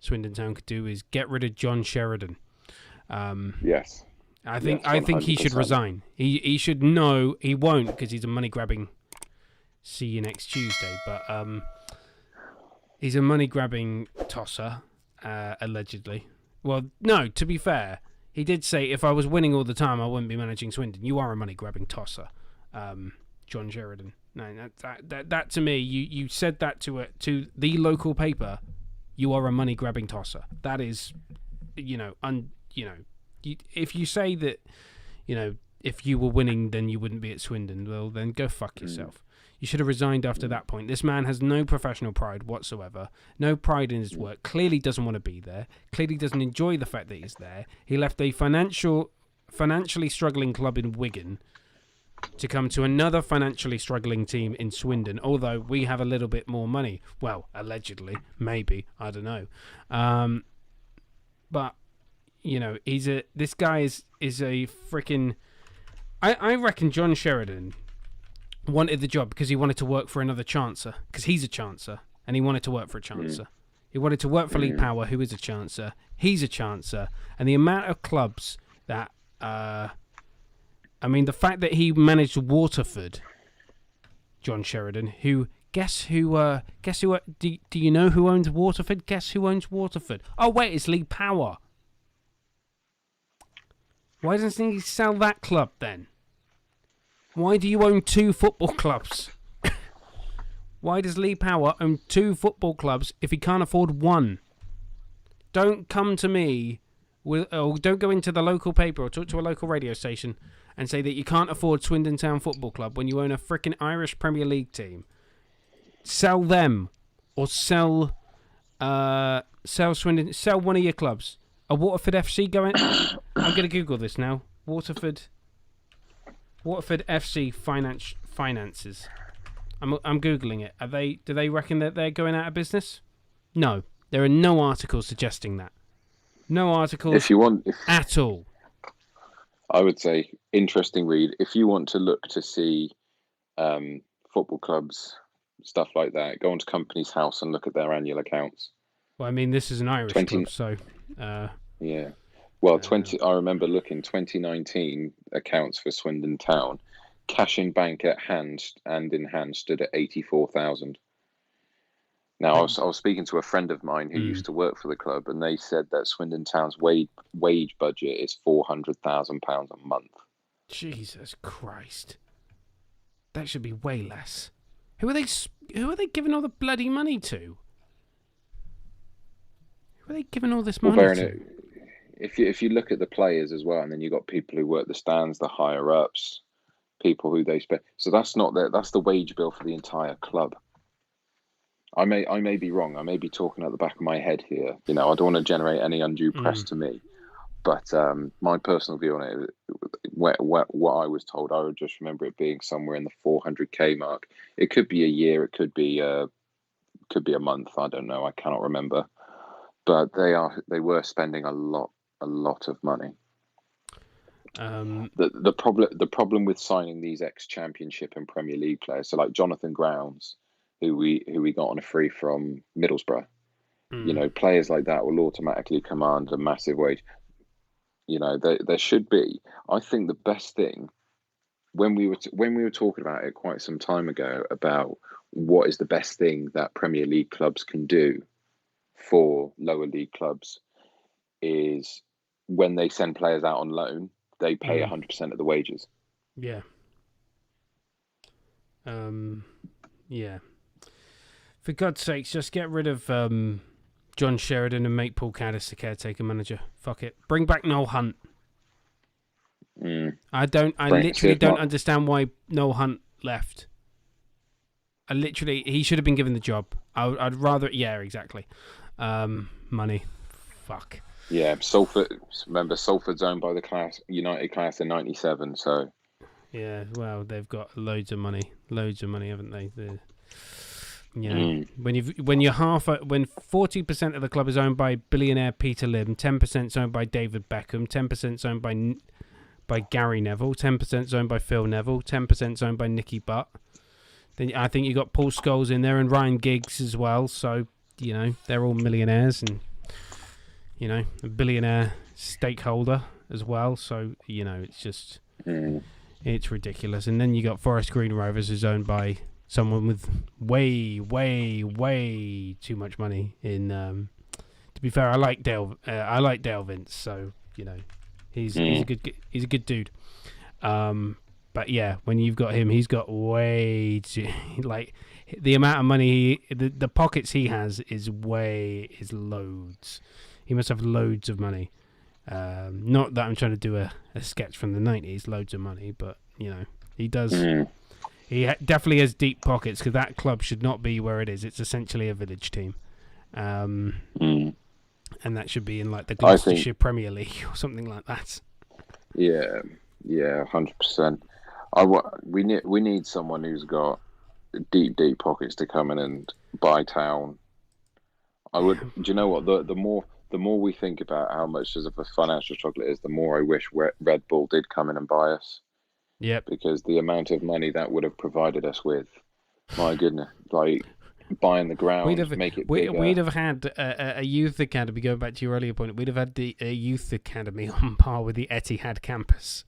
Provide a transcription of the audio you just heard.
Swindon Town could do is get rid of John Sheridan. Yes. I think he should resign. He should know he won't because he's a money grabbing. See you next Tuesday, but he's a money grabbing tosser, allegedly. Well, no, to be fair, he did say if I was winning all the time, I wouldn't be managing Swindon. You are a money grabbing tosser, John Sheridan. No, that to me, you said that to the local paper. You are a money grabbing tosser. That is, if you say that, if you were winning, then you wouldn't be at Swindon. Well, then go fuck yourself. You should have resigned after that point. This man has no professional pride whatsoever. No pride in his work. Clearly doesn't want to be there. Clearly doesn't enjoy the fact that he's there. He left a financially struggling club in Wigan to come to another financially struggling team in Swindon, although we have a little bit more money. Well, allegedly. Maybe. I don't know. But, this guy is a freaking... I reckon John Sheridan wanted the job because he wanted to work for another chancer, because he's a chancer, and he wanted to work for a chancer. He wanted to work for Lee Power, who is a chancer. He's a chancer. And the amount of clubs that... the fact that he managed Waterford, John Sheridan, who... Guess who do you know who owns Waterford? Guess who owns Waterford? Oh, wait, it's Lee Power. Why doesn't he sell that club, then? Why do you own 2 football clubs? Why does Lee Power own 2 football clubs if he can't afford one? Don't come to me, don't go into the local paper or talk to a local radio station and say that you can't afford Swindon Town Football Club when you own a frickin' Irish Premier League team. Sell them, or sell Swindon. Sell one of your clubs. A Waterford FC going. I'm going to Google this now. Waterford FC finances. I'm googling it. Do they reckon that they're going out of business? No, there are no articles suggesting that. No articles. At all. I would say interesting read. If you want to look to see football clubs, stuff like that, go onto Company's House and look at their annual accounts. Well, I mean, this is an Irish club, so... yeah. Well, I remember looking, 2019 accounts for Swindon Town, cash in bank at hand and in hand stood at 84,000. Now, I was speaking to a friend of mine who used to work for the club, and they said that Swindon Town's wage budget is £400,000 a month. Jesus Christ. That should be way less. Who are they giving all the bloody money to? Who are they giving all this money to? If you look at the players as well, and then you've got people who work the stands, the higher ups, people who they spend. So that's the wage bill for the entire club. I may be wrong. I may be talking at the back of my head here. I don't want to generate any undue press to me. But my personal view on it, what I was told, I would just remember it being somewhere in the 400k mark. It could be a year, it could be a month. I don't know. I cannot remember. But they were spending a lot of money. The problem with signing these ex-Championship and Premier League players, so like Jonathan Grounds, who we got on a free from Middlesbrough, players like that will automatically command a massive wage. There should be. I think the best thing when we were talking about it quite some time ago about what is the best thing that Premier League clubs can do for lower league clubs is when they send players out on loan, they pay 100% of the wages. Yeah. Yeah. For God's sakes, just get rid of John Sheridan and make Paul Caddis the caretaker manager. Fuck it. Bring back Noel Hunt. I literally don't understand why Noel Hunt left. He should have been given the job. I'd rather, yeah, exactly. Money. Fuck. Yeah, Salford's owned by the United class in 97, so. Yeah, well, they've got loads of money, haven't they? When 40% of the club is owned by billionaire Peter Lim, 10% is owned by David Beckham, 10% is owned by Gary Neville, 10% is owned by Phil Neville, 10% is owned by Nicky Butt. Then I think you got Paul Scholes in there and Ryan Giggs as well. So they're all millionaires, and a billionaire stakeholder as well. So it's just it's ridiculous. And then you got Forest Green Rovers, who's owned by someone with way, way, way too much money. To be fair, I like Dale Vince, so he's a good dude. But yeah, when you've got him, he's got way too the amount of money the pockets he has is loads. He must have loads of money. Not that I'm trying to do a sketch from the 90s, loads of money, but he does. He definitely has deep pockets, because that club should not be where it is. It's essentially a village team. And that should be in the Gloucestershire Premier League or something like that. Yeah, 100%. We need someone who's got deep pockets to come in and buy town. Do you know what? The more we think about how much of a financial struggle it is, the more I wish Red Bull did come in and buy us. Yep. Because the amount of money that would have provided us with, my goodness, buying the ground, make it bigger. We'd have had a youth academy. Going back to your earlier point, we'd have had a youth academy on par with the Etihad campus.